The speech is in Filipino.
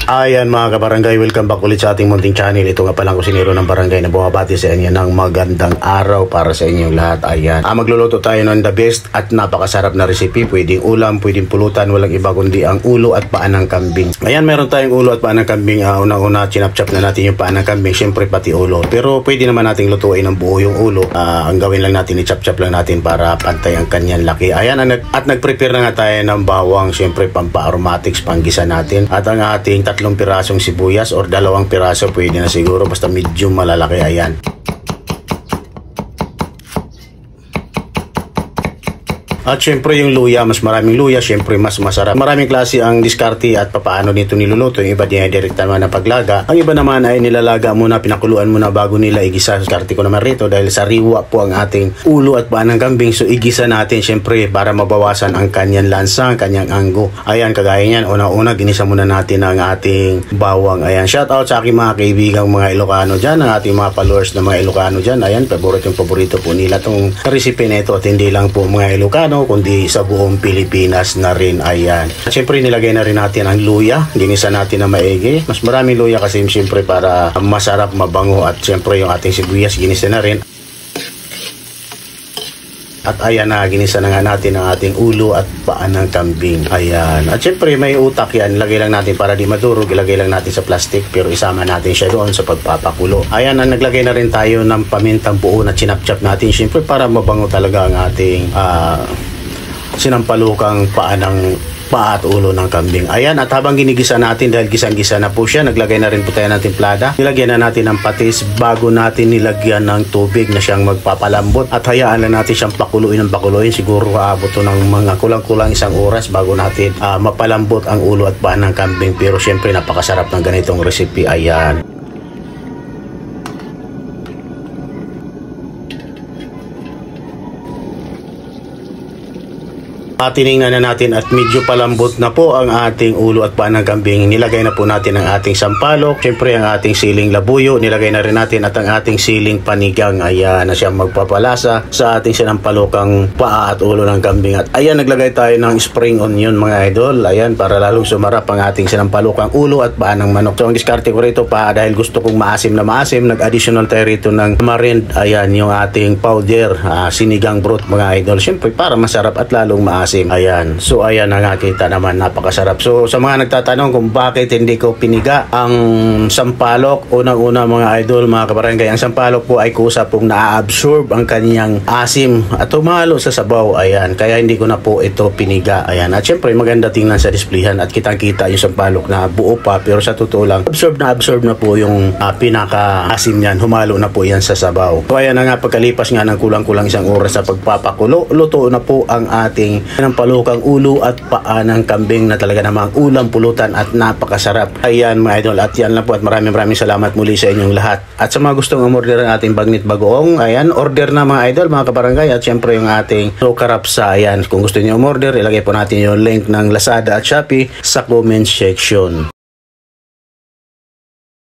Ayan mga kabarangay, welcome back ulit sa ating munting channel. Ito nga palang kusinero ng barangay na bumabati sa inyo ng magandang araw para sa inyong lahat. Ayan, magluluto tayo ng the best at napakasarap na recipe. Pwedeng ulam, pwedeng pulutan, walang iba kundi ang ulo at paa ng kambing. Ayan, meron tayong ulo at paa ng kambing. Unang-una, chinap-chap na natin yung paa ng kambing, syempre pati ulo. Pero pwede naman nating lutuin ng buo yung ulo. Ang gawin lang natin, i-chap-chap lang natin para pantay ang kanyang laki. Ayan, at nag-prepare na nga tayo ng bawang, syempre pampa-aromatics, panggisa natin. At ang ating 3 pirasong sibuyas or 2 piraso pwede na siguro, basta medyo malalaki. Ayan. At syempre yung luya, mas maraming luya, syempre mas masarap. Maraming klase ang diskarte at papaano nito niluluto. Yung iba niya direct naman na paglaga. Ang iba naman ay nilalaga muna, pinakuluan muna bago nila igisa. Diskarte ko naman rito dahil sariwa po ang ating ulo at paa ng kambing. So igisa natin syempre para mabawasan ang kanyang lansa, ang kanyang anggo. Ayan, kagaya niyan, una-una ginisa muna natin ang ating bawang. Ayan, shout out sa aking mga kaibigang mga Ilocano dyan, ang ating mga followers na mga Ilocano dyan. Ayan, paborito po nila tong recipe na ito at hindi lang po mga Ilocano kundi sa buong Pilipinas na rin. Ayan. Siyempre nilagay na rin natin ang luya. Ginisa natin na maigi. Mas maraming luya kasi siyempre para masarap, mabango. At siyempre yung ating sibuyas ginisa na rin. At ayan na, ginisa na nga natin ang ating ulo at paa ng kambing. Ayan. At syempre may utak yan. Ilagay lang natin para di madurog. Ilagay lang natin sa plastic. Pero isama natin siya doon sa pagpapakulo. Ayan, naglagay na rin tayo ng pamintang buo na chinap-chap natin. Syempre para mabango talaga ang ating sinampalukang paa at ulo ng kambing. Ayan, at habang ginigisa natin, dahil gisang-gisa na po siya, naglagay na rin po tayo ng timplada. Nilagyan na natin ng patis bago natin nilagyan ng tubig na siyang magpapalambot. At hayaan na natin siyang pakuluin ng pakuluin. Siguro aabot to ng mga kulang-kulang 1 oras bago natin mapalambot ang ulo at paa ng kambing. Pero syempre napakasarap ng ganitong recipe. Ayan. Tinignan na natin at medyo palambot na po ang ating ulo at paa ng kambing. Nilagay na po natin ang ating sampalok, syempre ang ating siling labuyo, nilagay na rin natin at ang ating siling panigang. Ayan na siyang magpapalasa sa ating sinampalokang paa at ulo ng kambing. At ayan, naglagay tayo ng spring onion mga idol. Ayan, para lalong sumarap ang ating sinampalokang ulo at paa ng manok. So ang diskarte ko rito dahil gusto kong maasim na maasim, nag-additional tayo rito ng tamarind. Ayan, yung ating powder, sinigang broth mga idol. Syempre para masarap at lalong maasim. Ayan. So ayan na nga, kita naman, napakasarap. So sa mga nagtatanong kung bakit hindi ko piniga ang sampalok, unang-una mga idol, mga kabarangay, ang sampalok po ay kusa pong na-absorb ang kanyang asim at tumalo sa sabaw. Ayan. Kaya hindi ko na po ito piniga. Ayan. At syempre maganda tingnan sa displayhan at kitang-kita yung sampalok na buo pa, pero sa totoo lang, absorb na po yung pinaka-asim niyan. Humalo na po yan sa sabaw. So ayan na nga, pagkalipas nga ng kulang-kulang 1 oras sa pagpapakulo, luto na po ang ating ng palukang ulo at paa ng kambing na talaga namang ulam, pulutan at napakasarap. Ayan mga idol, at yan lang po at maraming salamat muli sa inyong lahat. At sa mga gustong umorder ng ating bagnit bagoong, ayan, order na mga idol, mga kabarangay. At syempre yung ating Sokarapsa, ayan, kung gusto niyo umorder, ilagay po natin yung link ng Lazada at Shopee sa comment section.